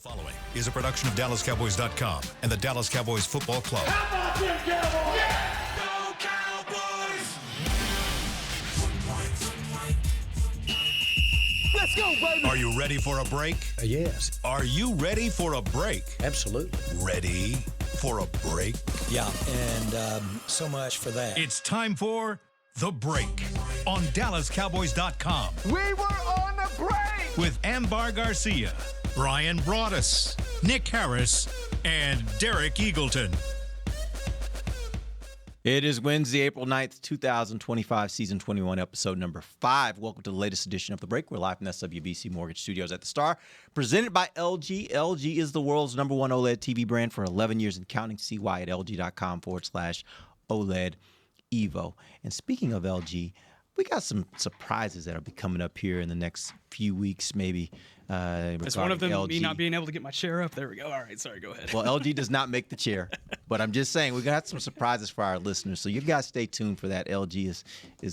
following is a production of DallasCowboys.com and the Dallas Cowboys Football Club. How about them Cowboys? Yeah! Go Cowboys! Let's go, baby! Are you ready for a break? Yes. Are you ready for a break? Absolutely. Ready for a break? Yeah, and so much for that. It's time for The Break on DallasCowboys.com We were on the break! with Ambar Garcia, Bryan Broaddus, Nick Harris, and Derek Eagleton. It is Wednesday, April 9th, 2025, Season 21, Episode number 5. Welcome to the latest edition of The Break. We're live from SWBC Mortgage Studios at the Star, presented by LG. LG is the world's #1 OLED TV brand for 11 years and counting. See why at LG.com/OLED Evo. And speaking of LG, we got some surprises that'll be coming up here in the next few weeks, maybe. Is one of them LG. me not being able to get my chair up? There we go. All right, sorry, go ahead. Well, LG does not make the chair, but I'm just saying we're gonna have some surprises for our listeners. So you guys stay tuned for that. LG is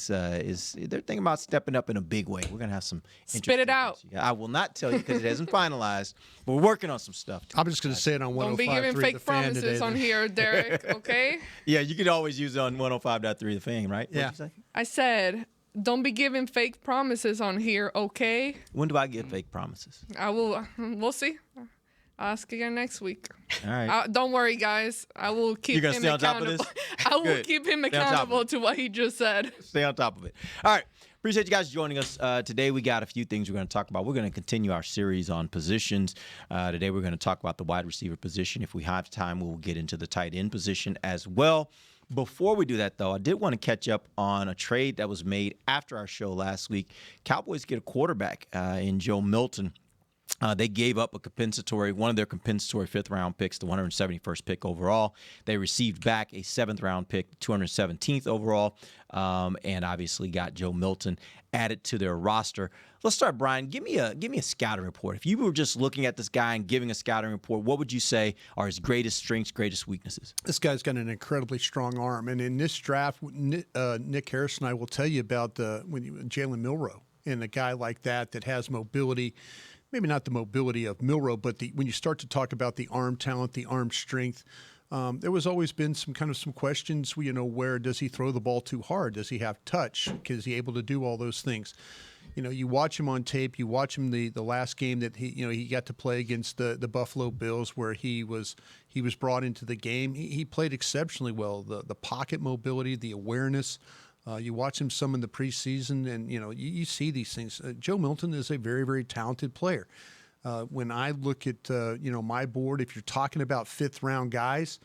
they're thinking about stepping up in a big way. We're gonna have some. Spit it out. Yeah, I will not tell you because it hasn't finalized, but we're working on some stuff. I'm just going to say it on 105.3 Don't be giving fake promises on here, Derek, okay? Yeah, you can always use it on 105.3 The Fan, right? Yeah. What'd you say? I said, don't be giving fake promises on here, okay? When do I give fake promises? We'll see. I'll ask again next week. All right. Don't worry, guys. I will keep You're gonna him stay on top of accountable. this? I will Good. keep him Stay on top of accountable it. to what he just said. Stay on top of it. All right. Appreciate you guys joining us. Today we got a few things we're going to talk about. We're going to continue our series on positions. Today we're going to talk about the wide receiver position. If we have time, we'll get into the tight end position as well. Before we do that, though, I did want to catch up on a trade that was made after our show last week. Cowboys get a quarterback in Joe Milton. They gave up one of their compensatory fifth-round picks, the 171st pick overall. They received back a seventh-round pick, 217th overall, and obviously got Joe Milton added to their roster. Let's start, Bryan. Give me a scouting report. If you were just looking at this guy and giving a scouting report, what would you say are his greatest strengths, greatest weaknesses? This guy's got an incredibly strong arm. And in this draft, Nick Harris and I will tell you about Jalen Milroe and a guy like that has mobility. Maybe not the mobility of Milroe, but when you start to talk about the arm talent, the arm strength, there was always been some questions. Where does he throw the ball too hard? Does he have touch? Is he able to do all those things? You watch him on tape. You watch him the last game that he got to play against the Buffalo Bills, where he was brought into the game. He played exceptionally well. The pocket mobility, the awareness. You watch him some in the preseason, and you see these things. Joe Milton is a very, very talented player. When I look at my board, if you're talking about fifth-round guys,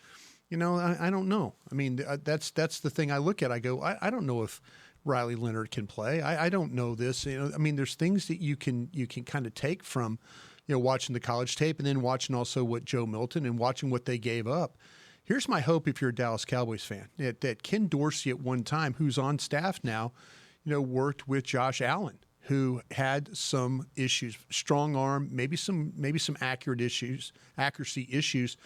I don't know. I mean, that's the thing I look at. I go, I don't know if Riley Leonard can play. I don't know this. I mean, there's things that you can kind of take from watching the college tape, and then watching also what Joe Milton and watching what they gave up. Here's my hope if you're a Dallas Cowboys fan, that Ken Dorsey at one time, who's on staff now, worked with Josh Allen, who had some issues, strong arm, maybe some accuracy issues.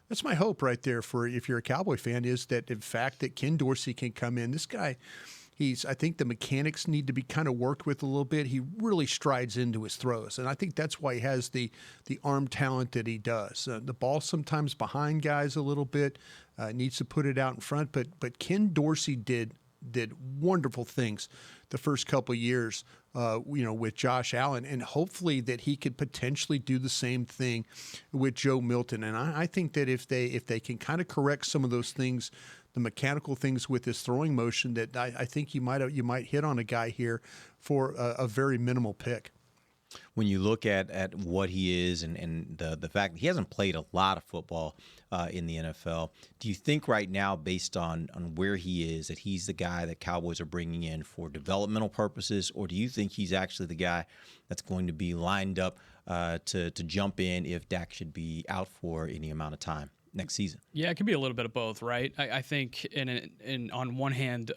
That's my hope right there for if you're a Cowboy fan, is that in fact that Ken Dorsey can come in. This guy, I think the mechanics need to be kind of worked with a little bit. He really strides into his throws, and I think that's why he has the arm talent that he does. The ball sometimes behind guys a little bit, needs to put it out in front. But Ken Dorsey did wonderful things the first couple of years, with Josh Allen, and hopefully that he could potentially do the same thing with Joe Milton. And I think that if they can kind of correct some of those things, the mechanical things with his throwing motion, that I think you might hit on a guy here for a very minimal pick. When you look at what he is and the fact that he hasn't played a lot of football in the NFL, do you think right now, based on where he is, that he's the guy that Cowboys are bringing in for developmental purposes, or do you think he's actually the guy that's going to be lined up to jump in if Dak should be out for any amount of time next season? Yeah, it could be a little bit of both, right? I think on one hand,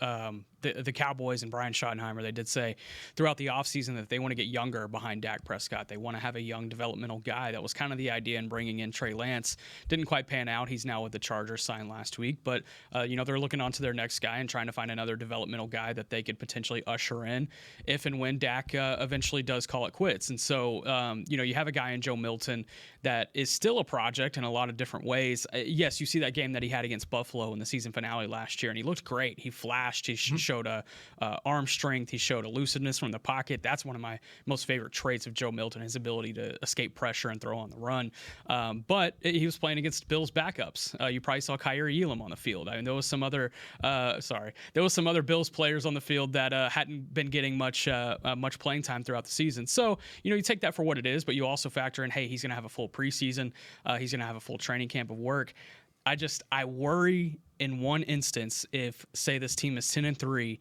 the Cowboys and Brian Schottenheimer, they did say throughout the offseason that they want to get younger behind Dak Prescott. They want to have a young developmental guy. That was kind of the idea in bringing in Trey Lance. Didn't quite pan out. He's now with the Chargers, signed last week. But, they're looking on to their next guy and trying to find another developmental guy that they could potentially usher in if and when Dak eventually does call it quits. And so, you have a guy in Joe Milton that is still a project in a lot of different ways. Yes, you see that game that he had against Buffalo in the season finale last year, and he looked great. He flashed. He showed a arm strength. He showed elusiveness from the pocket. That's one of my most favorite traits of Joe Milton, his ability to escape pressure and throw on the run. But he was playing against Bills backups. You probably saw Kyrie Elam on the field. I mean, there was some other Bills players on the field that hadn't been getting much playing time throughout the season. So, you take that for what it is, but you also factor in, hey, he's going to have a full preseason. He's going to have a full training camp of work. I worry in one instance if, say, this team is 10-3,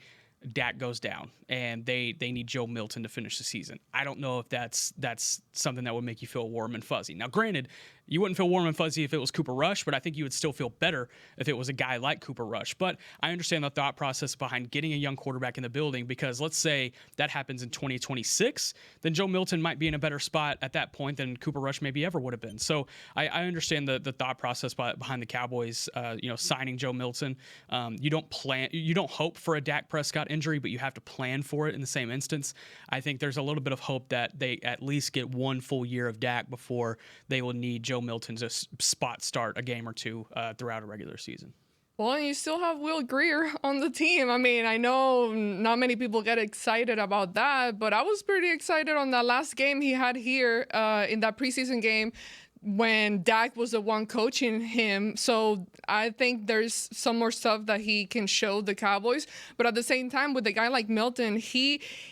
Dak goes down and they need Joe Milton to finish the season. I don't know if that's something that would make you feel warm and fuzzy. Now, granted, you wouldn't feel warm and fuzzy if it was Cooper Rush, but I think you would still feel better if it was a guy like Cooper Rush. But I understand the thought process behind getting a young quarterback in the building, because let's say that happens in 2026, then Joe Milton might be in a better spot at that point than Cooper Rush maybe ever would have been. So I understand the thought process behind the Cowboys, signing Joe Milton. You don't hope for a Dak Prescott injury, but you have to plan for it in the same instance. I think there's a little bit of hope that they at least get one full year of Dak before they will need Joe Milton to spot start a game or two throughout a regular season. Well, you still have Will Grier on the team. I mean, I know not many people get excited about that, but I was pretty excited on that last game he had here in that preseason game when Dak was the one coaching him. So I think there's some more stuff that he can show the Cowboys. But at the same time, with a guy like Milton,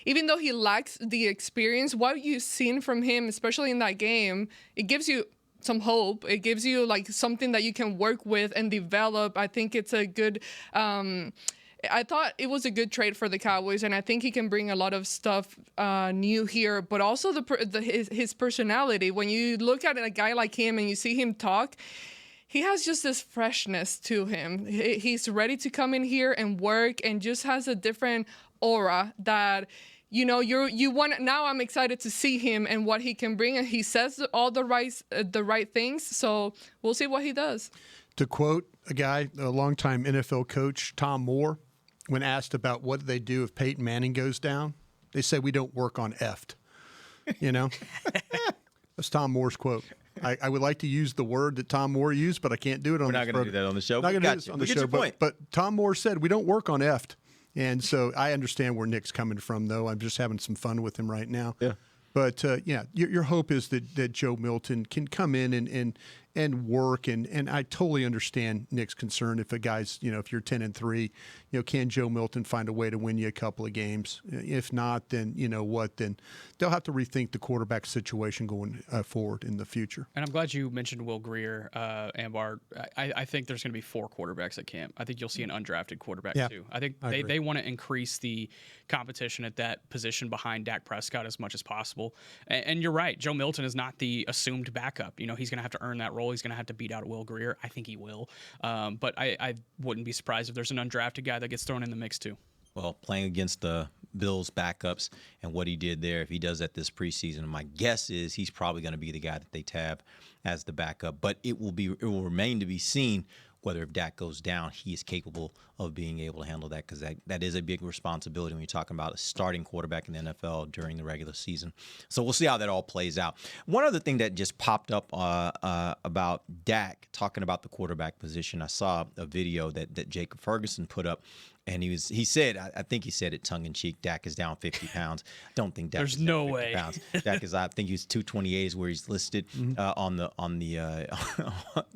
even though he lacks the experience, what you've seen from him, especially in that game, it gives you some hope. It gives you like something that you can work with and develop. I think it's a good I thought it was a good trade for the Cowboys, and I think he can bring a lot of stuff new here, but also his personality. When you look at a guy like him and you see him talk, he has just this freshness to him. He's ready to come in here and work and just has a different aura that you want. Now I'm excited to see him and what he can bring, and he says all the right things. So we'll see what he does. To quote a longtime NFL coach, Tom Moore, when asked about what they do if Peyton Manning goes down, they say we don't work on effed. That's Tom Moore's quote. I would like to use the word that Tom Moore used, but I can't do it on We're this not going to do that on the show. Not going to do this on the show. But Tom Moore said we don't work on effed. And so I understand where Nick's coming from, though. I'm just having some fun with him right now. Yeah. But, your hope is that Joe Milton can come in and work. And I totally understand Nick's concern if a guy's, if you're 10-3, can Joe Milton find a way to win you a couple of games? If not, then then they'll have to rethink the quarterback situation going forward in the future. And I'm glad you mentioned Will Grier, Ambar. I think there's going to be 4 quarterbacks at camp. I think you'll see an undrafted quarterback too. I think they want to increase the competition at that position behind Dak Prescott as much as possible. And you're right, Joe Milton is not the assumed backup. He's going to have to earn that role. He's going to have to beat out Will Grier. I think he will. But I wouldn't be surprised if there's an undrafted guy that gets thrown in the mix too. Well, playing against the Bills backups and what he did there, if he does that this preseason, my guess is he's probably going to be the guy that they tab as the backup. But it will remain to be seen whether if Dak goes down, he is capable of being able to handle that, because that is a big responsibility when you're talking about a starting quarterback in the NFL during the regular season. So we'll see how that all plays out. One other thing that just popped up about Dak, talking about the quarterback position, I saw a video that Jacob Ferguson put up. And he said, I think he said it tongue in cheek, Dak is down 50 pounds. I don't think Dak is down 50 pounds. Dak is, I think he's 228 is where he's listed on the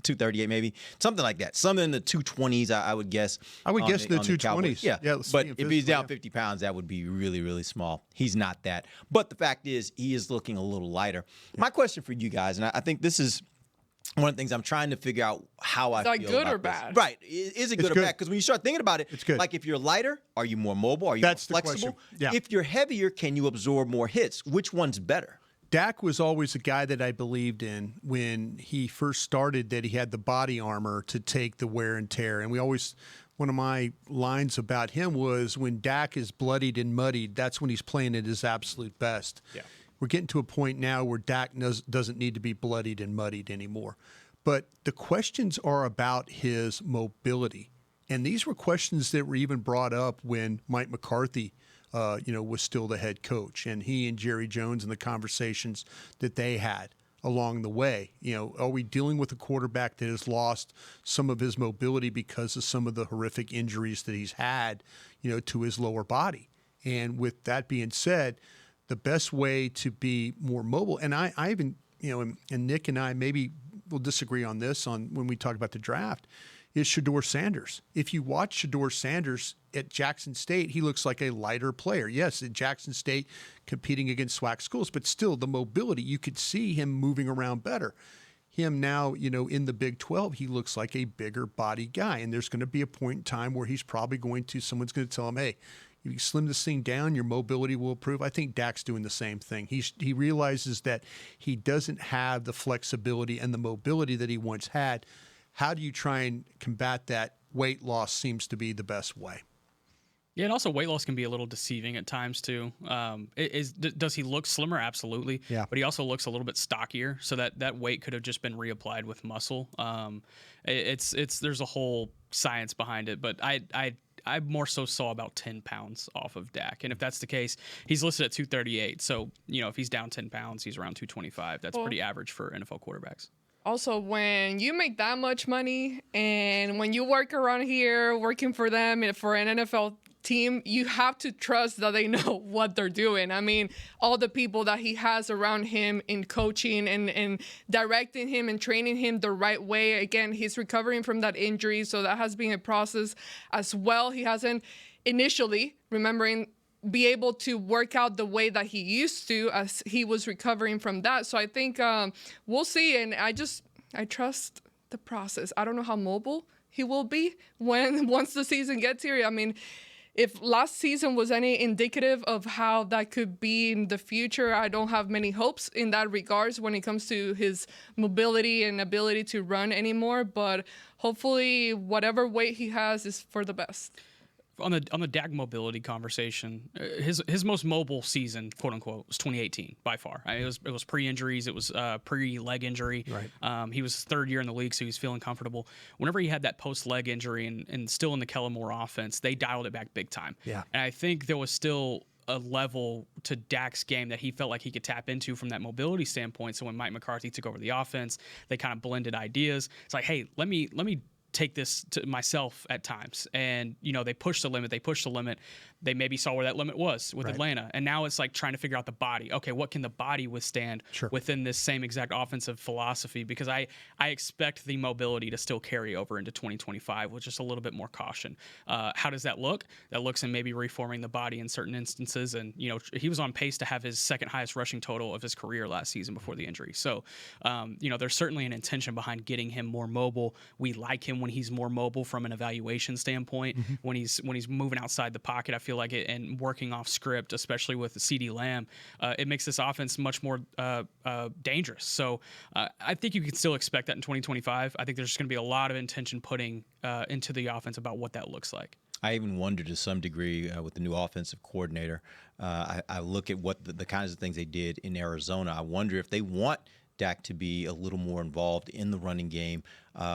238 maybe, something like that. Something in the 220s, I would guess. I would guess in the 220s. Yeah, but if he's down 50 pounds, that would be really, really small. He's not that. But the fact is, he is looking a little lighter. My question for you guys, and I think this is one of the things I'm trying to figure out how I feel about this. Is that good or bad? Right. Is it good or bad? Because when you start thinking about it, it's good. Like if you're lighter, are you more mobile? Are you more flexible? Yeah. If you're heavier, can you absorb more hits? Which one's better? Dak was always a guy that I believed in when he first started, that he had the body armor to take the wear and tear. And we always one of my lines about him was when Dak is bloodied and muddied, that's when he's playing at his absolute best. Yeah. We're getting to a point now where Dak doesn't need to be bloodied and muddied anymore. But the questions are about his mobility. And these were questions that were even brought up when Mike McCarthy was still the head coach, and he and Jerry Jones and the conversations that they had along the way. Are we dealing with a quarterback that has lost some of his mobility because of some of the horrific injuries that he's had, to his lower body? And with that being said, the best way to be more mobile, and I even, and Nick and I maybe will disagree on this when we talk about the draft, is Shedeur Sanders. If you watch Shedeur Sanders at Jackson State, he looks like a lighter player. Yes, at Jackson State competing against SWAC schools, but still the mobility, you could see him moving around better. Him now, in the Big 12, he looks like a bigger body guy. And there's going to be a point in time where he's probably someone's going to tell him, hey, if you slim this thing down, your mobility will improve. I think Dak's doing the same thing. He realizes that he doesn't have the flexibility and the mobility that he once had. How do you try and combat that? Weight loss seems to be the best way. Yeah, and also weight loss can be a little deceiving at times too. Does he look slimmer? Absolutely. Yeah. But he also looks a little bit stockier, so that weight could have just been reapplied with muscle. There's a whole science behind it, but I more so saw about 10 pounds off of Dak. And if that's the case, he's listed at 238. So, if he's down 10 pounds, he's around 225. That's pretty average for NFL quarterbacks. Also, when you make that much money and when you work around here working for them and for an NFL team, you have to trust that they know what they're doing. I mean, all the people that he has around him in coaching and directing him and training him the right way. Again, he's recovering from that injury, so that has been a process as well. He hasn't initially, be able to work out the way that he used to as he was recovering from that. So I think we'll see. And I trust the process. I don't know how mobile he will be once the season gets here. I mean, if last season was any indicative of how that could be in the future, I don't have many hopes in that regards when it comes to his mobility and ability to run anymore. But hopefully whatever weight he has is for the best. On the Dak mobility conversation, his most mobile season, quote unquote, was 2018 by far. It was pre-injuries, it was pre-leg injury. Right. He was third year in the league, so he was feeling comfortable. Whenever he had that post-leg injury and still in the Kellen Moore offense, they dialed it back big time. Yeah. And I think there was still a level to Dak's game that he felt like he could tap into from that mobility standpoint. So when Mike McCarthy took over the offense, they kind of blended ideas. It's like, hey, let me take this to myself at times. And, they pushed the limit. They maybe saw where that limit was with Atlanta. And now it's like trying to figure out the body. Okay, what can the body withstand within this same exact offensive philosophy? Because I expect the mobility to still carry over into 2025 with just a little bit more caution. How does that look? That looks in maybe reforming the body in certain instances. And, he was on pace to have his second highest rushing total of his career last season before the injury. So, there's certainly an intention behind getting him more mobile. We like him when he's more mobile from an evaluation standpoint. Mm-hmm. When he's moving outside the pocket, I feel like it, and working off script, especially with CeeDee Lamb, it makes this offense much more dangerous. So I think you can still expect that in 2025. I think there's just going to be a lot of intention putting into the offense about what that looks like. I even wonder to some degree with the new offensive coordinator. I look at what the kinds of things they did in Arizona. I wonder if they want Dak to be a little more involved in the running game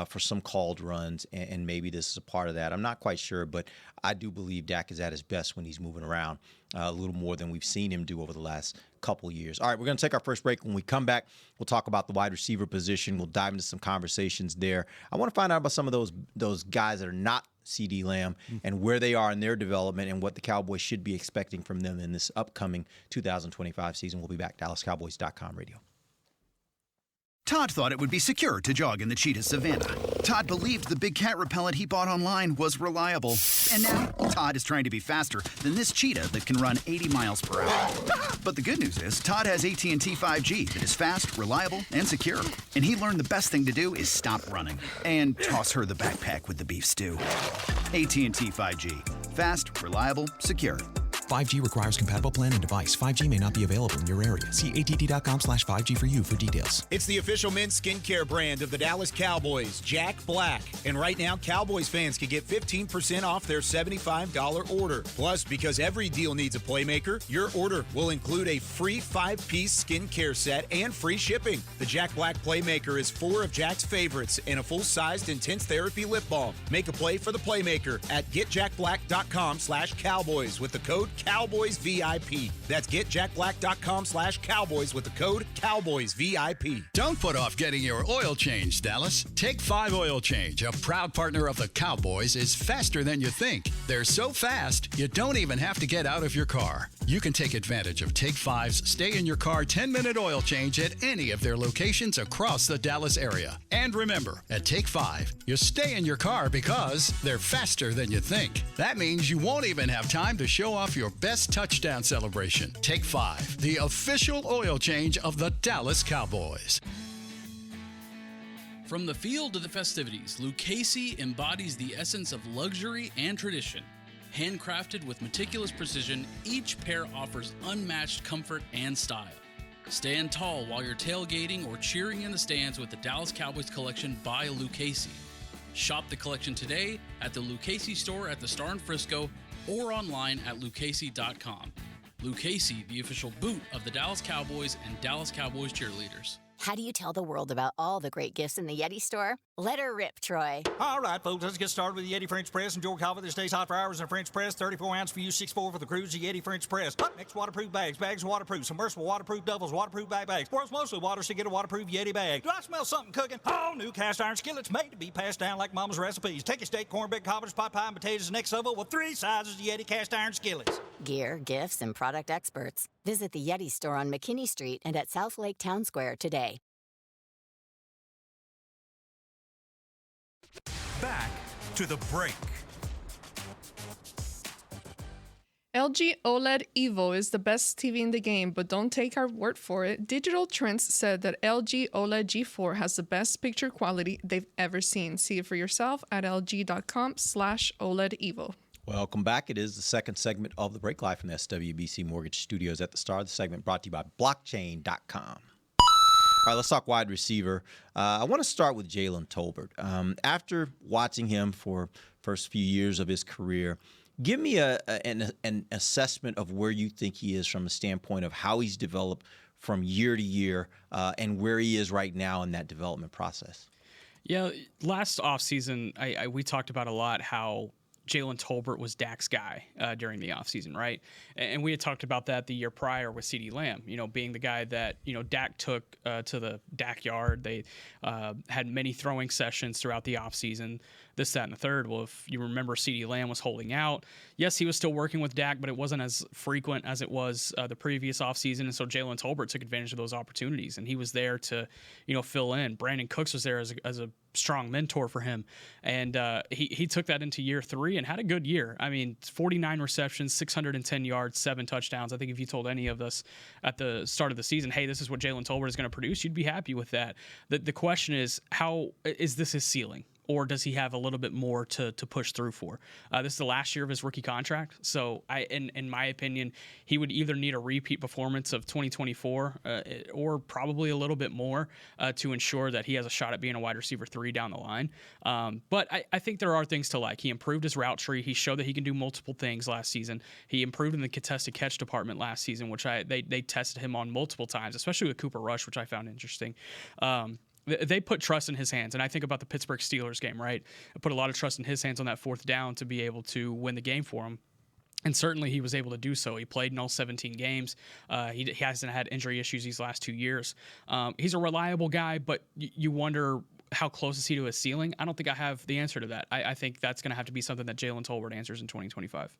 for some called runs, and maybe this is a part of that. I'm not quite sure, but I do believe Dak is at his best when he's moving around a little more than we've seen him do over the last couple years. All right, we're going to take our first break. When we come back, we'll talk about the wide receiver position. We'll dive into some conversations there. I want to find out about some of those guys that are not CeeDee Lamb and where they are in their development and what the Cowboys should be expecting from them in this upcoming 2025 season. We'll be back. DallasCowboys.com radio. Todd thought it would be secure to jog in the cheetah savanna. Todd believed the big cat repellent he bought online was reliable. And now, Todd is trying to be faster than this cheetah that can run 80 miles per hour. But the good news is, Todd has AT&T 5G that is fast, reliable, and secure. And he learned the best thing to do is stop running and toss her the backpack with the beef stew. AT&T 5G. Fast, reliable, secure. 5G requires compatible plan and device. 5G may not be available in your area. See att.com/5G for you for details. It's the official men's skincare brand of the Dallas Cowboys, Jack Black. And right now, Cowboys fans can get 15% off their $75 order. Plus, because every deal needs a playmaker, your order will include a free 5-piece skincare set and free shipping. The Jack Black Playmaker is 4 of Jack's favorites and a full-sized intense therapy lip balm. Make a play for the Playmaker at getjackblack.com/Cowboys with the code CowboysVIP. That's getjackblack.com/Cowboys with the code CowboysVIP. Don't put off getting your oil changed, Dallas. Take 5 Oil Change, a proud partner of the Cowboys, is faster than you think. They're so fast, you don't even have to get out of your car. You can take advantage of Take 5's Stay in Your Car 10-minute oil change at any of their locations across the Dallas area. And remember, at Take 5, you stay in your car because they're faster than you think. That means you won't even have time to show off your best touchdown celebration. Take 5, the official oil change of the Dallas Cowboys. From the field to the festivities, Lucchese embodies the essence of luxury and tradition. Handcrafted with meticulous precision, each pair offers unmatched comfort and style. Stand tall while you're tailgating or cheering in the stands with the Dallas Cowboys collection by Lucchese. Shop the collection today at the Lucchese store at the Star in Frisco or online at lucchese.com. Lucchese, the official boot of the Dallas Cowboys and Dallas Cowboys cheerleaders. How do you tell the world about all the great gifts in the Yeti store? Let her rip, Troy. All right, folks, let's get started with the Yeti French Press. Enjoy coffee that stays hot for hours in a French press. 34 ounce for you, 6'4" for the cruise, the Yeti French Press. Up next, waterproof bags. Bags waterproof. Submersible waterproof doubles, waterproof bags. World's mostly water, so get a waterproof Yeti bag. Do I smell something cooking? Oh, new cast iron skillets made to be passed down like Mama's recipes. Take a steak, cornbread, cobbler's pot pie, and potatoes next level with 3 sizes of Yeti cast iron skillets. Gear, gifts, and product experts. Visit the Yeti store on McKinney Street and at South Lake Town Square today. Back to the break. LG OLED Evo is the best TV in the game, but don't take our word for it. Digital Trends said that LG OLED G4 has the best picture quality they've ever seen. See it for yourself at lg.com/OLED Evo. Welcome back. It is the second segment of the break live from the SWBC Mortgage Studios at the Star. The segment brought to you by blockchain.com. All right, let's talk wide receiver. I want to start with Jalen Tolbert. After watching him for first few years of his career, give me an assessment of where you think he is from a standpoint of how he's developed from year to year and where he is right now in that development process. Yeah, last offseason, we talked about a lot how Jalen Tolbert was Dak's guy during the offseason, right? And we had talked about that the year prior with CeeDee Lamb, being the guy that, Dak took to the Dak yard. They had many throwing sessions throughout the offseason, this, that, and the third. Well, if you remember, CeeDee Lamb was holding out. Yes, he was still working with Dak, but it wasn't as frequent as it was the previous offseason. And so Jalen Tolbert took advantage of those opportunities, and he was there to, fill in. Brandon Cooks was there as a strong mentor for him. And he took that into year 3 and had a good year. I mean, 49 receptions, 610 yards, 7 touchdowns. I think if you told any of us at the start of the season, hey, this is what Jalen Tolbert is going to produce, you'd be happy with that. The question is, how is this his ceiling? Or does he have a little bit more to push through for? This is the last year of his rookie contract. So, in my opinion, he would either need a repeat performance of 2024 or probably a little bit more to ensure that he has a shot at being a wide receiver 3 down the line. But I think there are things to like. He improved his route tree. He showed that he can do multiple things last season. He improved in the contested catch department last season, which they tested him on multiple times, especially with Cooper Rush, which I found interesting. They put trust in his hands, and I think about the Pittsburgh Steelers game, right? I put a lot of trust in his hands on that 4th down to be able to win the game for him. And certainly he was able to do so. He played in all 17 games. He hasn't had injury issues these last 2 years. He's a reliable guy, but you wonder how close is he to his ceiling? I don't think I have the answer to that. I think that's going to have to be something that Jalen Tolbert answers in 2025.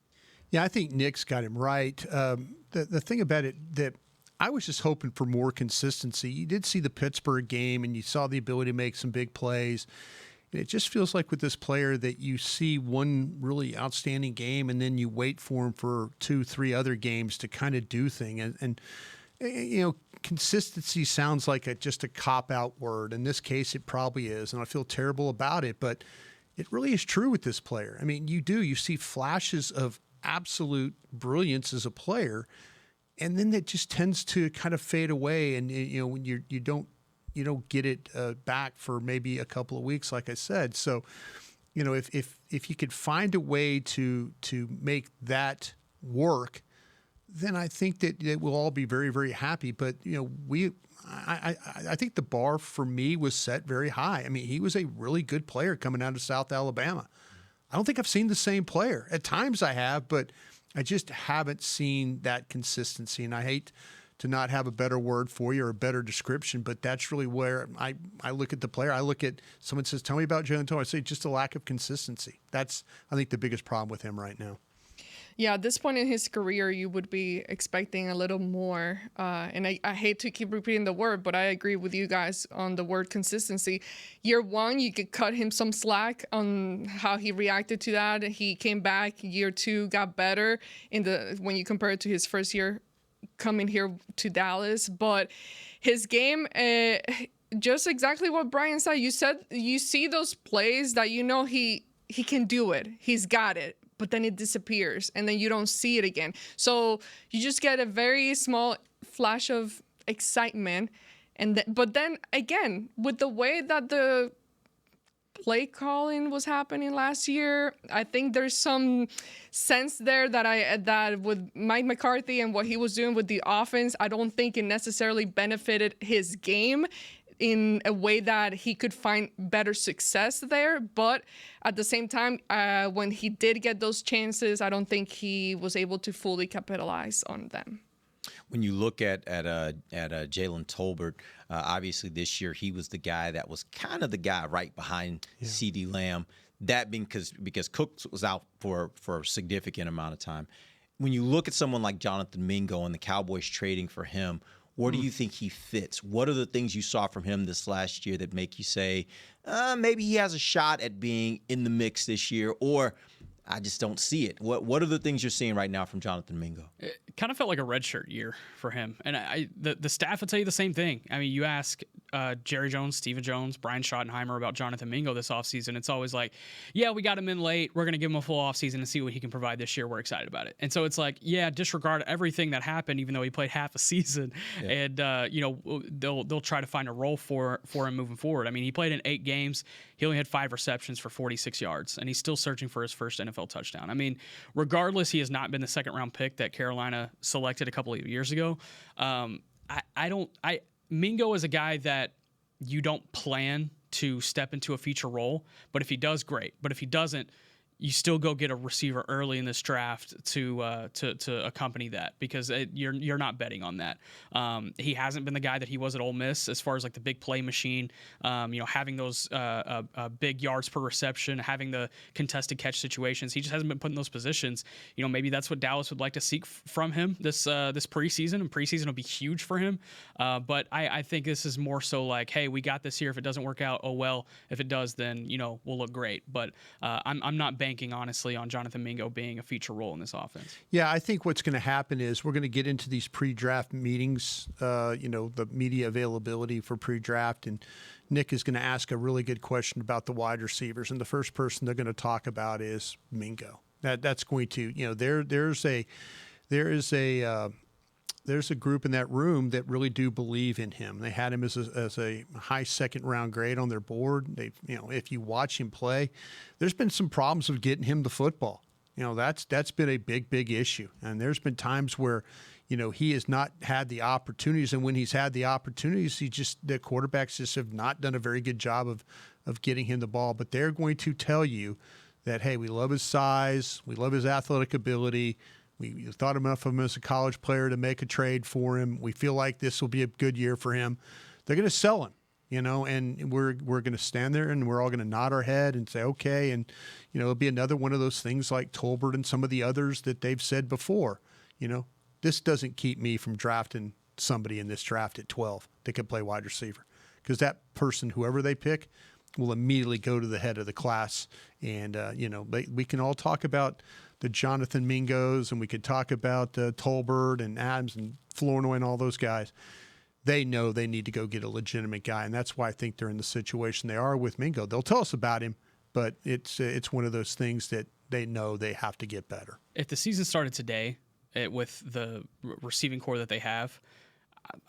Yeah, I think Nick's got him right. The thing about it that I was just hoping for more consistency. You did see the Pittsburgh game, and you saw the ability to make some big plays. And it just feels like with this player that you see one really outstanding game, and then you wait for him for 2-3 other games to kind of do things. And consistency sounds like just a cop-out word. In this case, it probably is, and I feel terrible about it. But it really is true with this player. I mean, you see flashes of absolute brilliance as a player, and then that just tends to kind of fade away, and when you don't get it back for maybe a couple of weeks, like I said. So, if you could find a way to make that work, then I think that we'll all be very, very happy. But I think the bar for me was set very high. I mean, he was a really good player coming out of South Alabama. I don't think I've seen the same player. At times I have, but I just haven't seen that consistency. And I hate to not have a better word for you or a better description, but that's really where I look at the player. I look at someone says, tell me about Jalen Tolbert. I say just a lack of consistency. That's, I think, the biggest problem with him right now. Yeah, at this point in his career, you would be expecting a little more. And I hate to keep repeating the word, but I agree with you guys on the word consistency. Year one, you could cut him some slack on how he reacted to that. He came back. Year two, got better when you compare it to his first year coming here to Dallas. But his game, just exactly what Bryan said. You see those plays that he can do it. He's got it. But then it disappears, and then you don't see it again. So you just get a very small flash of excitement, but then again, with the way that the play calling was happening last year, I think there's some sense there that with Mike McCarthy and what he was doing with the offense, I don't think it necessarily benefited his game in a way that he could find better success there. But at the same time, when he did get those chances, I don't think he was able to fully capitalize on them. When you look at Jalen Tolbert, obviously this year he was the guy that was kind of the guy right behind CeeDee Lamb. That being because Cooks was out for a significant amount of time. When you look at someone like Jonathan Mingo and the Cowboys trading for him, where do you think he fits? What are the things you saw from him this last year that make you say, maybe he has a shot at being in the mix this year, or I just don't see it? What are the things you're seeing right now from Jonathan Mingo? It kind of felt like a redshirt year for him. And the staff would tell you the same thing. I mean, you ask Jerry Jones, Stephen Jones, Brian Schottenheimer about Jonathan Mingo this offseason, it's always like, yeah, we got him in late. We're going to give him a full offseason and see what he can provide this year. We're excited about it. And so it's like, yeah, disregard everything that happened, even though he played half a season. Yeah. And, they'll try to find a role for him moving forward. I mean, he played in 8 games. He only had 5 receptions for 46 yards, and he's still searching for his first NFL touchdown. I mean, regardless, he has not been the second-round pick that Carolina selected a couple of years ago. Mingo is a guy that you don't plan to step into a feature role, but if he does, great. But if he doesn't, you still go get a receiver early in this draft to accompany that, because you're not betting on that. He hasn't been the guy that he was at Ole Miss as far as like the big play machine, having those big yards per reception, having the contested catch situations. He just hasn't been put in those positions. Maybe that's what Dallas would like to seek from him this preseason, and preseason will be huge for him. But I think this is more so like, hey, we got this here. If it doesn't work out, oh well. If it does, then we'll look great. But I'm not banking honestly on Jonathan Mingo being a feature role in this offense. Yeah, I think what's going to happen is we're going to get into these pre-draft meetings, the media availability for pre-draft, and Nick is going to ask a really good question about the wide receivers, and the first person they're going to talk about is Mingo. That's going to, there's a group in that room that really do believe in him. They had him as a high second-round grade on their board. If you watch him play, there's been some problems with getting him the football. That's been a big issue. And there's been times where, he has not had the opportunities, and when he's had the opportunities, the quarterbacks just have not done a very good job of getting him the ball. But they're going to tell you that, hey, we love his size, we love his athletic ability. We thought enough of him as a college player to make a trade for him. We feel like this will be a good year for him. They're going to sell him, and we're going to stand there and we're all going to nod our head and say, okay. And, it'll be another one of those things like Tolbert and some of the others that they've said before. This doesn't keep me from drafting somebody in this draft at 12 that can play wide receiver, because that person, whoever they pick, will immediately go to the head of the class. And, we can all talk about the Jonathan Mingos, and we could talk about Tolbert and Adams and Flournoy and all those guys. They know they need to go get a legitimate guy, and that's why I think they're in the situation they are with Mingo. They'll tell us about him, but it's one of those things that they know they have to get better. If the season started today with the receiving core that they have,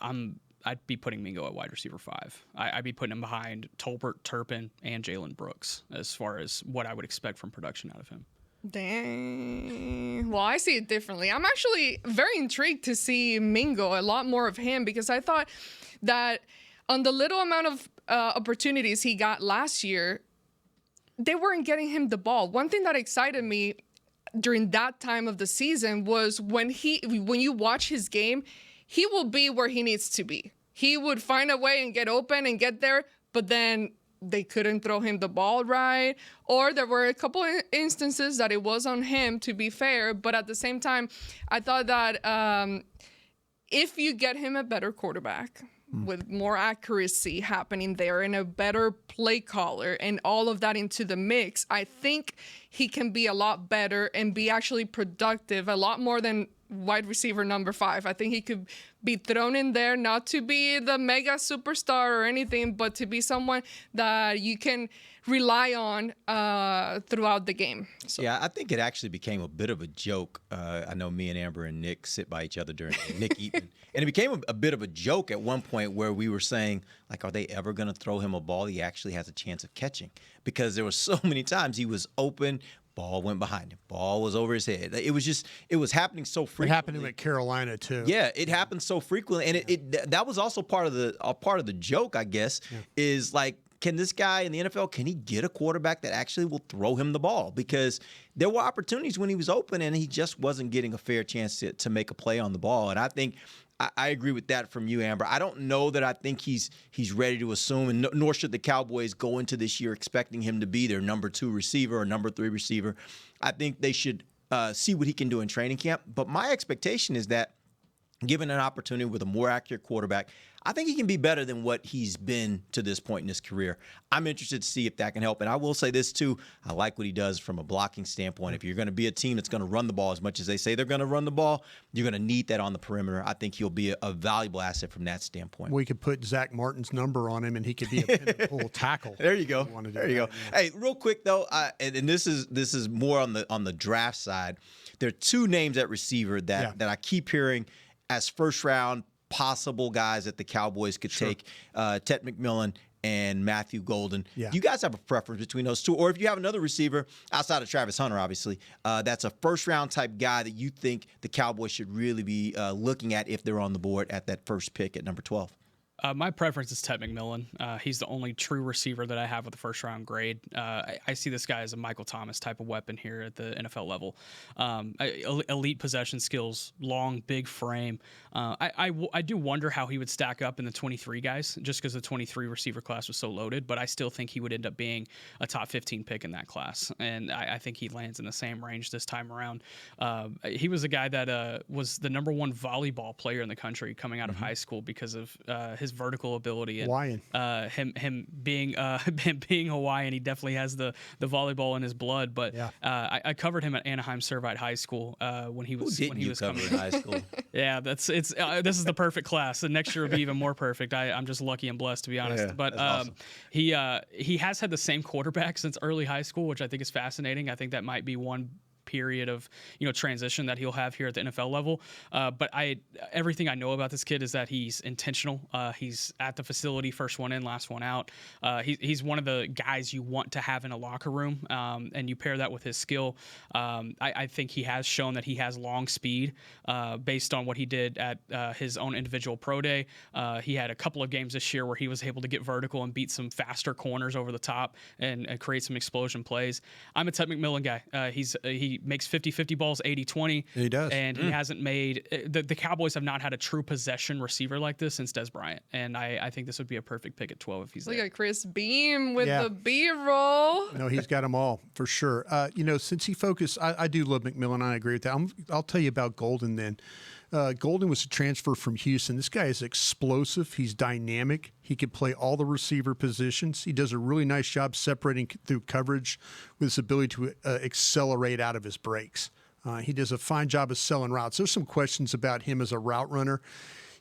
I'd be putting Mingo at wide receiver 5. I'd be putting him behind Tolbert, Turpin, and Jalen Brooks as far as what I would expect from production out of him. Dang. Well, I see it differently. I'm actually very intrigued to see Mingo, a lot more of him, because I thought that on the little amount of opportunities he got last year, they weren't getting him the ball. One thing that excited me during that time of the season was when you watch his game, he will be where he needs to be. He would find a way and get open and get there, but then they couldn't throw him the ball right, or there were a couple instances that it was on him, to be fair. But at the same time, I thought that if you get him a better quarterback with more accuracy happening there and a better play caller and all of that into the mix, I think he can be a lot better and be actually productive, a lot more than wide receiver number 5. I think he could be thrown in there not to be the mega superstar or anything, but to be someone that you can rely on throughout the game. So. Yeah, I think it actually became a bit of a joke. I know me and Amber and Nick sit by each other during Nick Eatman. And it became a bit of a joke at one point where we were saying, like, are they ever going to throw him a ball he actually has a chance of catching? Because there were so many times he was open, ball went behind him, ball was over his head. It was happening so frequently. It happened to him at Carolina too. Yeah, it happened so frequently, and that was also part of the joke, I guess, is like, can this guy in the NFL, can he get a quarterback that actually will throw him the ball? Because there were opportunities when he was open and he just wasn't getting a fair chance to make a play on the ball. And I think I agree with that from you, Amber. I don't know that I think he's ready to assume, and nor should the Cowboys go into this year expecting him to be their number 2 receiver or number 3 receiver. I think they should see what he can do in training camp. But my expectation is that given an opportunity with a more accurate quarterback, I think he can be better than what he's been to this point in his career. I'm interested to see if that can help. And I will say this, too. I like what he does from a blocking standpoint. If you're going to be a team that's going to run the ball as much as they say they're going to run the ball, you're going to need that on the perimeter. I think he'll be a valuable asset from that standpoint. We could put Zach Martin's number on him, and he could be a pin and pull tackle. There you go. There you go. Hey, real quick, though, and this is more on the draft side. There are 2 names at receiver that I keep hearing as first-round possible guys that the Cowboys could take, Ted McMillan and Matthew Golden. Yeah. Do you guys have a preference between those 2? Or if you have another receiver outside of Travis Hunter, obviously, that's a first-round type guy that you think the Cowboys should really be looking at if they're on the board at that first pick at number 12? My preference is Ted McMillan. He's the only true receiver that I have with a first-round grade. I see this guy as a Michael Thomas type of weapon here at the NFL level. Elite possession skills, long, big frame. I do wonder how he would stack up in the 23 guys, just because the 23 receiver class was so loaded, but I still think he would end up being a top 15 pick in that class, and I think he lands in the same range this time around. He was a guy that was the number 1 volleyball player in the country coming out of high school because of his vertical ability and Hawaiian. Him being Hawaiian. He definitely has the volleyball in his blood. But I covered him at Anaheim Servite High School when he was coming in high school. Yeah, this is the perfect class. The next year will be even more perfect. I'm just lucky and blessed, to be honest. Yeah, but awesome. He has had the same quarterback since early high school, which I think is fascinating. I think that might be one period of transition that he'll have here at the NFL level. But everything I know about this kid is that he's intentional. He's at the facility, first one in, last one out. He's one of the guys you want to have in a locker room, and you pair that with his skill. I think he has shown that he has long speed based on what he did at his own individual pro day. He had a couple of games this year where he was able to get vertical and beat some faster corners over the top and create some explosion plays. I'm a Ted McMillan guy. He makes 50-50 balls, 80-20. He does. And he hasn't made the Cowboys have not had a true possession receiver like this since Des Bryant. And I think this would be a perfect pick at 12 if he's there. Look at Chris Beam with the B-roll. No, he's got them all for sure. Since he focused, I do love McMillan. I agree with that. I'll tell you about Golden then. Golden was a transfer from Houston. This guy is explosive. He's dynamic. He can play all the receiver positions. He does a really nice job separating through coverage with his ability to accelerate out of his breaks. He does a fine job of selling routes. There's some questions about him as a route runner.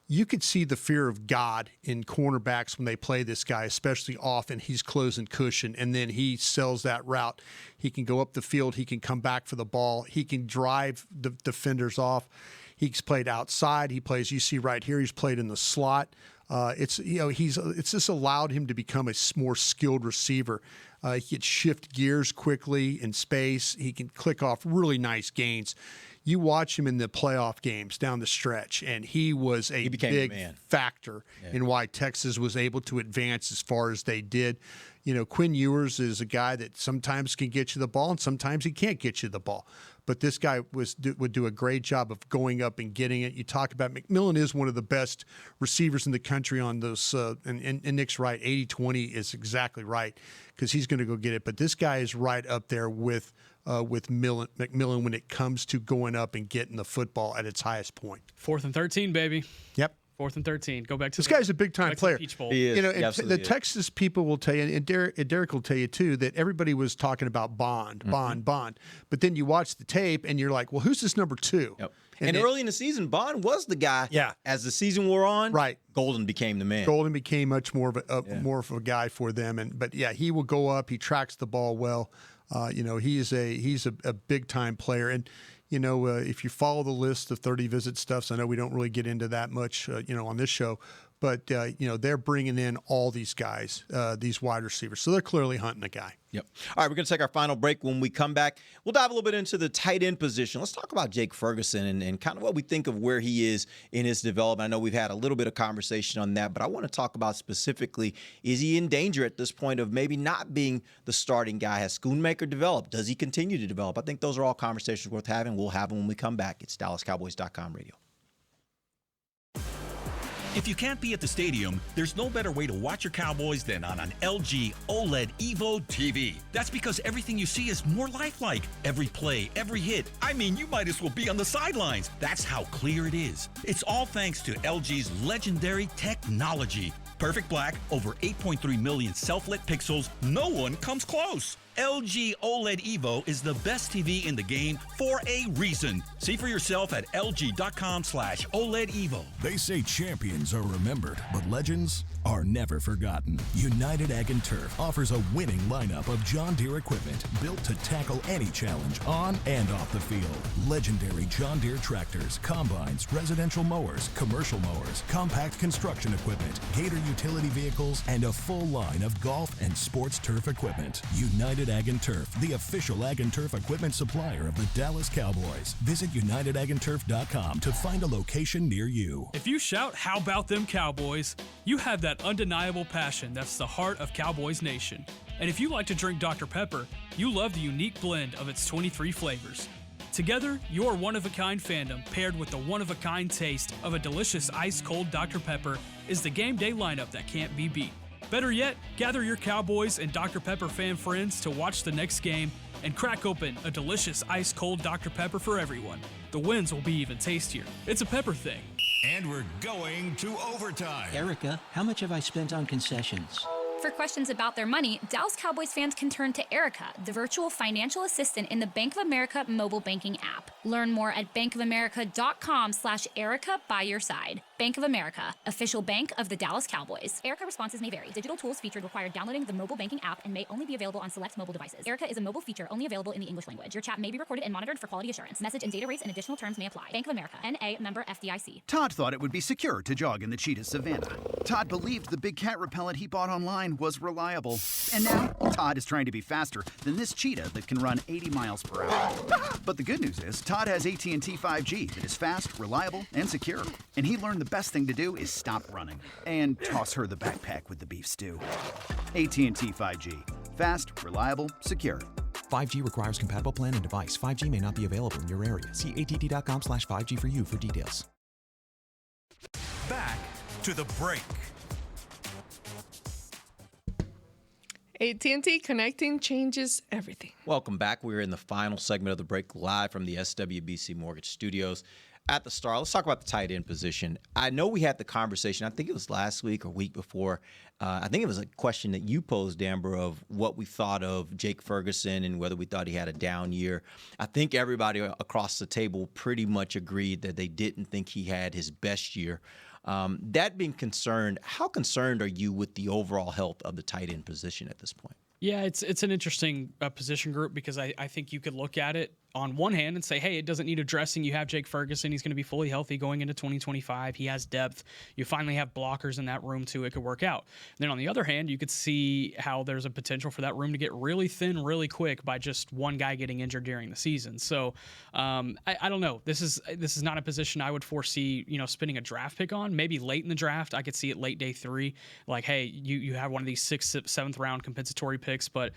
you could see the fear of God in cornerbacks when they play this guy, especially off and he's closing cushion, and then he sells that route. He can go up the field. He can come back for the ball. He can drive the defenders off. He's played outside. He plays, you see right here, he's played in the slot. It's just allowed him to become a more skilled receiver. He can shift gears quickly in space. He can click off really nice gains. You watch him in the playoff games down the stretch, and he was a big factor in why Texas was able to advance as far as they did. You know, Quinn Ewers is a guy that sometimes can get you the ball and sometimes he can't get you the ball. But this guy would do a great job of going up and getting it. You talk about McMillan is one of the best receivers in the country on those, and Nick's right, 80-20 is exactly right because he's going to go get it. But this guy is right up there with McMillan when it comes to going up and getting the football at its highest point. 4th and 13, baby. Yep. 4th and 13. Go back to this guy's a big time player. Peach Bowl. He is. You know, He Texas people will tell you, and Derek will tell you too, that everybody was talking about Bond. But then you watch the tape and you're like, well, who's this number 2? Yep. And early in the season, Bond was the guy. Yeah. As the season wore on, right, Golden became the man. Golden became much more of a guy for them. But he will go up. He tracks the ball well. He's a big time player. And if you follow the list of 30 visit stuffs, I know we don't really get into that much, on this show, but they're bringing in all these guys, these wide receivers. So they're clearly hunting a guy. Yep. All right, we're going to take our final break. When we come back, we'll dive a little bit into the tight end position. Let's talk about Jake Ferguson and kind of what we think of where he is in his development. I know we've had a little bit of conversation on that, but I want to talk about specifically, is he in danger at this point of maybe not being the starting guy? Has Schoonmaker developed? Does he continue to develop? I think those are all conversations worth having. We'll have them when we come back. It's DallasCowboys.com radio. If you can't be at the stadium, there's no better way to watch your Cowboys than on an LG OLED Evo TV. That's because everything you see is more lifelike. Every play, every hit. I mean, you might as well be on the sidelines. That's how clear it is. It's all thanks to LG's legendary technology. Perfect black, over 8.3 million self-lit pixels. No one comes close. LG OLED Evo is the best TV in the game for a reason. See for yourself at lg.com/OLED Evo. They say champions are remembered, but legends are never forgotten. United Ag and Turf offers a winning lineup of John Deere equipment built to tackle any challenge on and off the field. Legendary John Deere tractors, combines, residential mowers, commercial mowers, compact construction equipment, Gator utility vehicles, and a full line of golf and sports turf equipment. United Ag and Turf, the official Ag and Turf equipment supplier of the Dallas Cowboys. Visit UnitedAgAndTurf.com to find a location near you. If you shout, "How about them Cowboys?" you have that undeniable passion that's the heart of Cowboys Nation. And if you like to drink Dr. Pepper, you love the unique blend of its 23 flavors. Together, your one-of-a-kind fandom paired with the one-of-a-kind taste of a delicious ice-cold Dr. Pepper is the game day lineup that can't be beat. Better yet, gather your Cowboys and Dr. Pepper fan friends to watch the next game and crack open a delicious ice-cold Dr. Pepper for everyone. The wins will be even tastier. It's a Pepper thing. And we're going to overtime. Erica, how much have I spent on concessions? For questions about their money, Dallas Cowboys fans can turn to Erica, the virtual financial assistant in the Bank of America mobile banking app. Learn more at bankofamerica.com/Erica by your side. Bank of America, official bank of the Dallas Cowboys. Erica responses may vary. Digital tools featured require downloading the mobile banking app and may only be available on select mobile devices. Erica is a mobile feature only available in the English language. Your chat may be recorded and monitored for quality assurance. Message and data rates and additional terms may apply. Bank of America, N.A., member FDIC. Todd thought it would be secure to jog in the cheetah savanna. Todd believed the big cat repellent he bought online was reliable. And now, Todd is trying to be faster than this cheetah that can run 80 miles per hour. But the good news is, Todd has AT&T 5G that is fast, reliable, and secure. And he learned the best thing to do is stop running and toss her the backpack with the beef stew. AT&T 5G. Fast, reliable, secure. 5G requires compatible plan and device. 5G may not be available in your area. See att.com/5G for you for details. Back to the break. AT&T connecting changes everything. Welcome back. We're in the final segment of the break, live from the SWBC Mortgage Studios at the Star. Let's talk about the tight end position. I know we had the conversation, I think it was last week or week before. I think it was a question that you posed, Amber, of what we thought of Jake Ferguson and whether we thought he had a down year. I think everybody across the table pretty much agreed that they didn't think he had his best year. That being concerned, how concerned are you with the overall health of the tight end position at this point? Yeah, it's an interesting position group because I think you could look at it on one hand and say, hey, it doesn't need addressing. You have Jake Ferguson. He's going to be fully healthy going into 2025. He has depth. You finally have blockers in that room, too. It could work out. And then on the other hand, you could see how there's a potential for that room to get really thin really quick by just one guy getting injured during the season. So I don't know. This is not a position I would foresee, spending a draft pick on. Maybe late in the draft. I could see it late day 3. Like, hey, you have one of these 6th, 7th round compensatory picks. But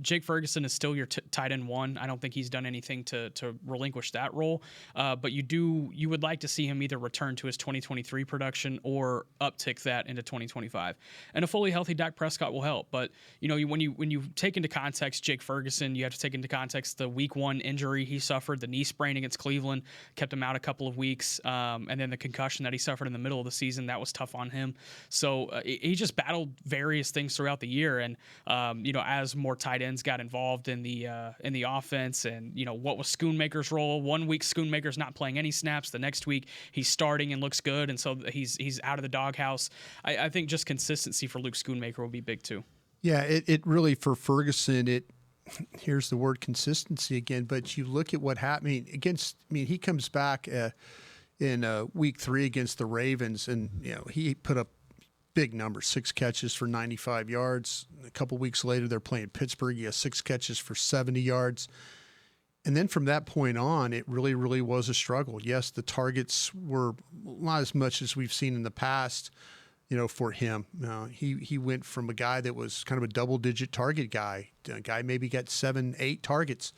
Jake Ferguson is still your tight end 1. I don't think he's done anything to relinquish that role, but you would like to see him either return to his 2023 production or uptick that into 2025. And a fully healthy Dak Prescott will help. But when you take into context Jake Ferguson, you have to take into context the week 1 injury he suffered, the knee sprain against Cleveland, kept him out a couple of weeks, and then the concussion that he suffered in the middle of the season, that was tough on him. So he just battled various things throughout the year, and as more tight ends got involved in the offense. And what was Schoonmaker's role? 1 week Schoonmaker's not playing any snaps. The next week he's starting and looks good, and so he's out of the doghouse. I think just consistency for Luke Schoonmaker will be big too. Yeah, it really for Ferguson. Here's the word consistency again. But you look at what happened he comes back in week 3 against the Ravens, and he put up big numbers, 6 catches for 95 yards. A couple weeks later, they're playing Pittsburgh. He has 6 catches for 70 yards. And then from that point on, it really, really was a struggle. Yes, the targets were not as much as we've seen in the past, for him. He went from a guy that was kind of a double-digit target guy. A guy maybe got 7, 8 targets.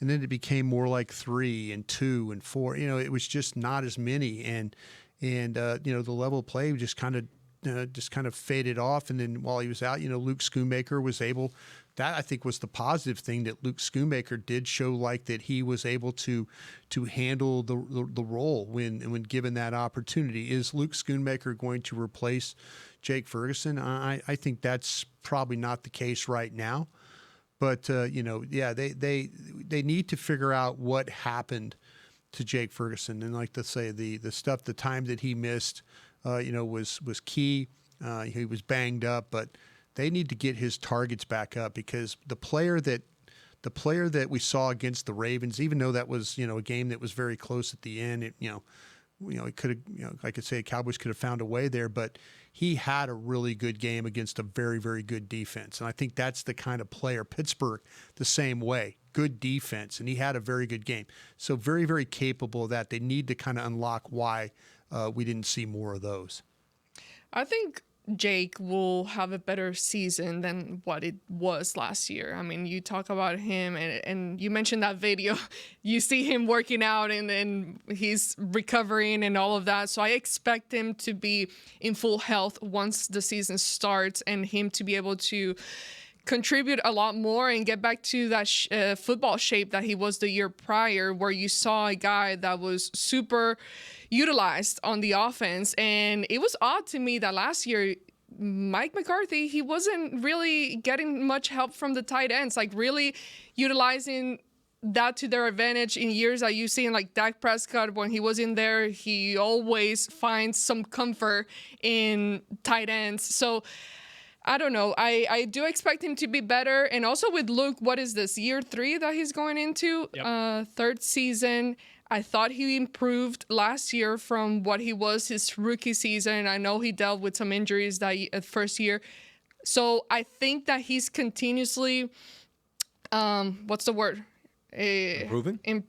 And then it became more like 3 and 2 and 4. It was just not as many. And the level of play just kind of faded off. And then while he was out, Luke Schoonmaker was able. That I think was the positive thing, that Luke Schoonmaker did show like that he was able to handle the role when given that opportunity. Is Luke Schoonmaker going to replace Jake Ferguson? I think that's probably not the case right now. But they need to figure out what happened to Jake Ferguson. And like to say the time that he missed, was key. He was banged up, but they need to get his targets back up, because the player that we saw against the Ravens, even though that was a game that was very close at the end, it could have, I could say Cowboys could have found a way there, but he had a really good game against a very, very good defense. And I think that's the kind of player. Pittsburgh, the same way, good defense, and he had a very good game. So very, very capable of that. They need to kind of unlock why we didn't see more of those. I think Jake will have a better season than what it was last year. I mean, you talk about him, and you mentioned that video. You see him working out, and then he's recovering and all of that. So I expect him to be in full health once the season starts, and him to be able to contribute a lot more and get back to that football shape that he was the year prior, where you saw a guy that was super utilized on the offense. And it was odd to me that last year, Mike McCarthy, he wasn't really getting much help from the tight ends, like really utilizing that to their advantage in years that you've seen, like Dak Prescott, when he was in there, he always finds some comfort in tight ends. So I don't know. I do expect him to be better. And also with Luke, what is this, year 3 that he's going into? Yep. 3rd season. I thought he improved last year from what he was his rookie season. I know he dealt with some injuries that first year. So I think that he's continuously, what's the word? Improving?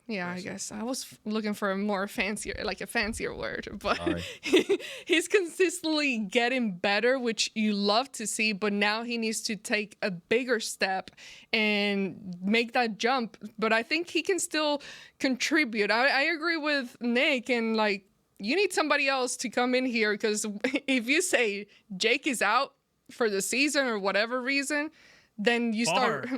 Yeah, I guess I was looking for a fancier word, but he's consistently getting better, which you love to see. But now he needs to take a bigger step and make that jump. But I think he can still contribute. I agree with Nick, and you need somebody else to come in here, because if you say Jake is out for the season or whatever reason, then you start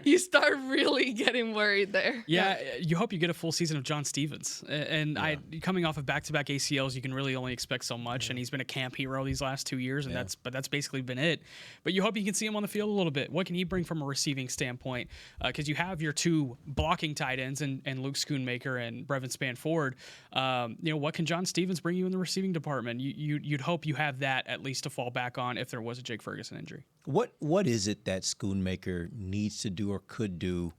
you start really getting worried there. Yeah, you hope you get a full season of John Stevens. And coming off of back-to-back ACLs, you can really only expect so much, and he's been a camp hero these last 2 years, and that's basically been it. But you hope you can see him on the field a little bit. What can he bring from a receiving standpoint? Because you have your two blocking tight ends and Luke Schoonmaker and Brevin Spann-Ford. What can John Stevens bring you in the receiving department? You'd hope you have that at least to fall back on if there was a Jake Ferguson injury. What is it that Schoonmaker needs to do or could do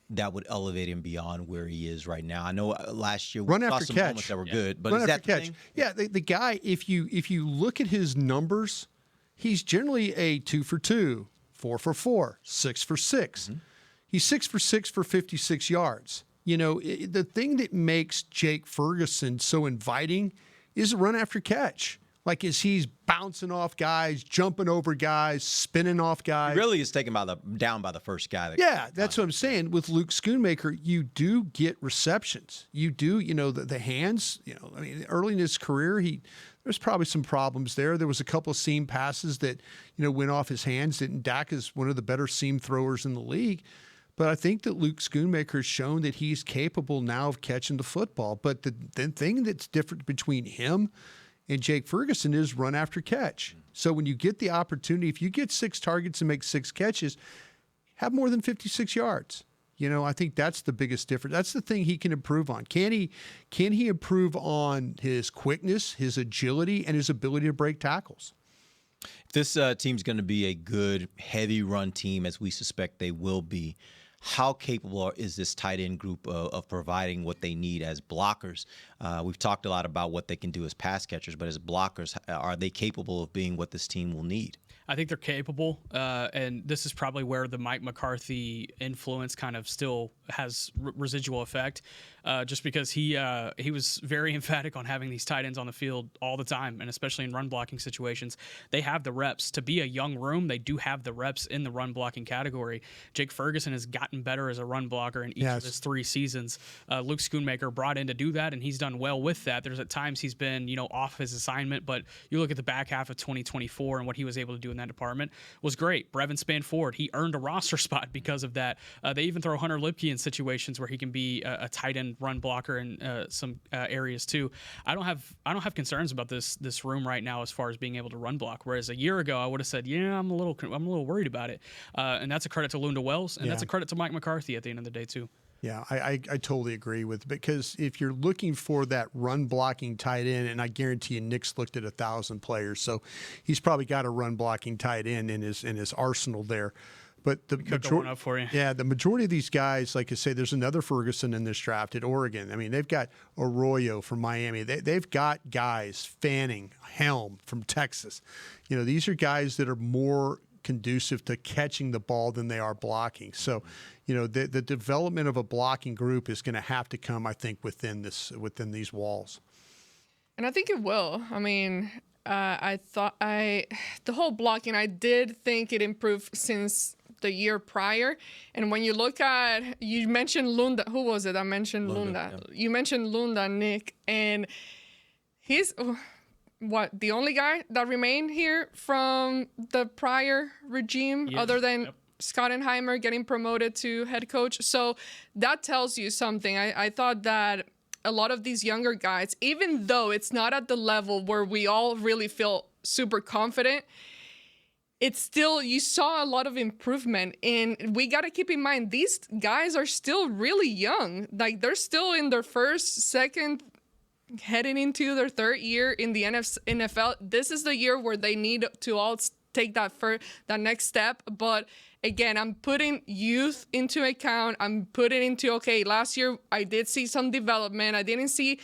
that would elevate him beyond where he is right now? I know last year we saw some moments that were good, but is that the thing? Yeah, the guy, if you look at his numbers, he's generally a 2 for 2, 4 for 4, 6 for 6. Mm-hmm. He's 6 for 6 for 56 yards. The thing that makes Jake Ferguson so inviting is a run after catch. Like, as he's bouncing off guys, jumping over guys, spinning off guys. He really is taken down by the first guy. That's what I'm saying. With Luke Schoonmaker, you do get receptions. You do, the hands. Early in his career, there's probably some problems there. There was a couple of seam passes that, went off his hands. And Dak is one of the better seam throwers in the league. But I think that Luke Schoonmaker has shown that he's capable now of catching the football. But the thing that's different between him and Jake Ferguson is run after catch. So when you get the opportunity, if you get 6 targets and make 6 catches, have more than 56 yards. I think that's the biggest difference. That's the thing he can improve on. Can he improve on his quickness, his agility, and his ability to break tackles? If this team's going to be a good, heavy run team, as we suspect they will be, how capable is this tight end group of providing what they need as blockers? We've talked a lot about what they can do as pass catchers, but as blockers, are they capable of being what this team will need? I think they're capable, and this is probably where the Mike McCarthy influence kind of still has residual effect, just because he was very emphatic on having these tight ends on the field all the time, and especially in run blocking situations. They have the reps. To be a young room, they do have the reps in the run blocking category. Jake Ferguson has gotten better as a run blocker in each of his 3 seasons. Luke Schoonmaker brought in to do that, and he's done well with that. There's at times he's been off his assignment, but you look at the back half of 2024 and what he was able to do in that department was great. Brevin Spann-Ford, he earned a roster spot because of that. They even throw Hunter Lipke in situations where he can be a tight end run blocker in some areas too. I don't have concerns about this room right now as far as being able to run block. Whereas a year ago I would have said, I'm a little worried about it. And that's a credit to Lunda Wells, and that's a credit to Mike McCarthy at the end of the day too. Yeah, I totally agree with, because if you're looking for that run blocking tight end, and I guarantee you Nick's looked at 1,000 players, so he's probably got a run blocking tight end in his arsenal there. But the majority of these guys, like I say, there's another Ferguson in this draft at Oregon. I mean, they've got Arroyo from Miami. They've got guys, Fanning, Helm from Texas. These are guys that are more conducive to catching the ball than they are blocking. So, the development of a blocking group is going to have to come, I think, within these walls. And I think it will. I mean, the whole blocking, I did think it improved since the year prior. And when you look at, you mentioned Lunda. Who was it? I mentioned Lunda. Yeah. You mentioned Lunda, Nick, and he's the only guy that remained here from the prior regime, other than Schottenheimer getting promoted to head coach. So that tells you something. I thought that a lot of these younger guys, even though it's not at the level where we all really feel super confident, it's still, you saw a lot of improvement. And we got to keep in mind, these guys are still really young. Like, they're still in their first, second, heading into their 3rd year in the NFL. This is the year where they need to all take that next step. But again, I'm putting youth into account. I'm putting into, okay, last year I did see some development. I didn't see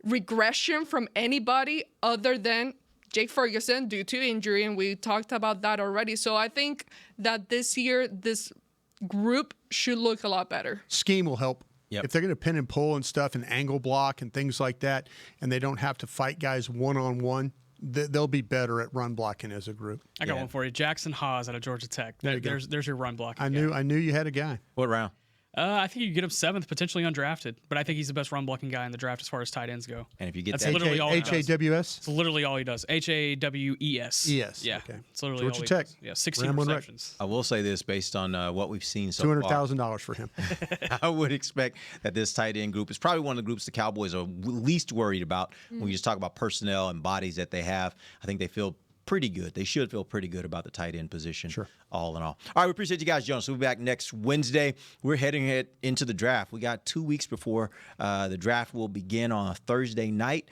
regression from anybody other than Jake Ferguson due to injury, and we talked about that already. So I think that this year, this group should look a lot better. Scheme will help. Yep. If they're going to pin and pull and stuff and angle block and things like that, and they don't have to fight guys one-on-one, they'll be better at run blocking as a group. I got one for you. Jackson Haas out of Georgia Tech. There's your run blocking. I knew you had a guy. What round? I think you get him 7th, potentially undrafted, but I think he's the best run blocking guy in the draft as far as tight ends go. And if you get that's that literally all he does. H-A-W-S? It's literally all he does. H-A-W-E-S. E-S. Yeah. Okay. It's literally Georgia all he Tech. does. Yeah, 16 Ramblin' Wreck. receptions. I will say this based on what we've seen so far. $200,000 for him. I would expect that this tight end group is probably one of the groups the Cowboys are least worried about when we just talk about personnel and bodies that they have. I think they feel pretty good. They should feel pretty good about the tight end position, all in all. All right, we appreciate you guys, Jonas. We'll be back next Wednesday. We're heading into the draft. We got 2 weeks before the draft will begin on a Thursday night.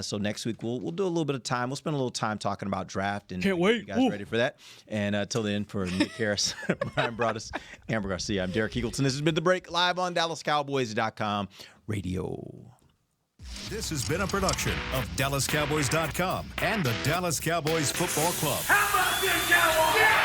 So next week we'll do a little bit of time. We'll spend a little time talking about draft. And can't wait. You guys ready for that? And until then, for Nick Harris, Bryan Broaddus, Ambar Garcia, I'm Derek Eagleton. This has been The Break, live on DallasCowboys.com radio. This has been a production of DallasCowboys.com and the Dallas Cowboys Football Club. How about this, Cowboys? Yeah!